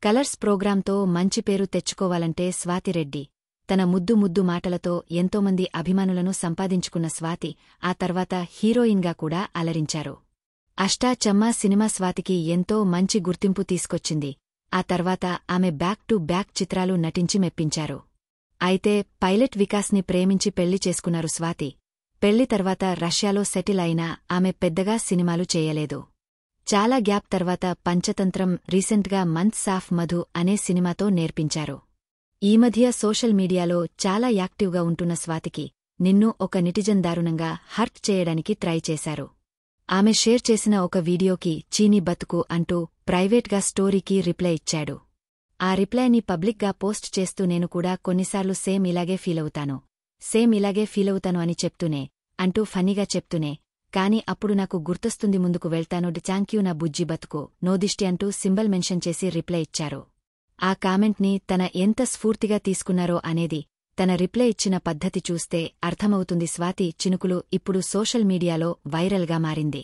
Colours ప్రోగ్రాంతో మంచి పేరు తెచ్చుకోవాలంటే స్వాతిరెడ్డి. తన ముద్దు ముద్దు మాటలతో ఎంతోమంది అభిమానులను సంపాదించుకున్న స్వాతి ఆ తర్వాత హీరోయిన్గా కూడా అలరించారు. అష్టా చమ్మా సినిమా స్వాతికి ఎంతో మంచి గుర్తింపు తీసుకొచ్చింది. ఆ తర్వాత ఆమె బ్యాక్ టు బ్యాక్ చిత్రాలు నటించి మెప్పించారు. అయితే పైలట్ వికాస్ని ప్రేమించి పెళ్లి చేసుకున్నారు స్వాతి. పెళ్లి తర్వాత రష్యాలో సెటిల్ అయినా ఆమె పెద్దగా సినిమాలు చేయలేదు. చాలా గ్యాప్ తర్వాత పంచతంత్రం, రీసెంట్గా మంత్స్ ఆఫ్ మధు అనే సినిమాతో నేర్పించారు. ఈ మధ్య సోషల్ మీడియాలో చాలా యాక్టివ్గా ఉంటున్న స్వాతికి నిన్ను ఒక నెటిజన్ దారుణంగా హర్ట్ చేయడానికి ట్రై చేశారు. ఆమె షేర్ చేసిన ఒక వీడియోకి చీనీ బతుకు అంటూ ప్రైవేట్గా స్టోరీకి రిప్లై ఇచ్చాడు. ఆ రిప్లైని పబ్లిక్గా పోస్ట్ చేస్తూ నేను కూడా కొన్నిసార్లు సేమ్ ఇలాగే ఫీలవుతాను అని చెప్తూనే అంటూ ఫన్నీగా చెప్తూనే కాని అప్పుడు నాకు గుర్తొస్తుంది ముందుకు వెళ్తాను థాంక్యూ నా బుజ్జి బతుకు నోదిష్టి అంటూ సింబల్ మెన్షన్ చేసి రిప్లై ఇచ్చారు. ఆ కామెంట్ని తన ఎంత స్ఫూర్తిగా తీసుకున్నారో అనేది తన రిప్లై ఇచ్చిన పద్ధతి చూస్తే అర్థమవుతుంది. స్వాతి చినుకులు ఇప్పుడు సోషల్ మీడియాలో వైరల్గా మారింది.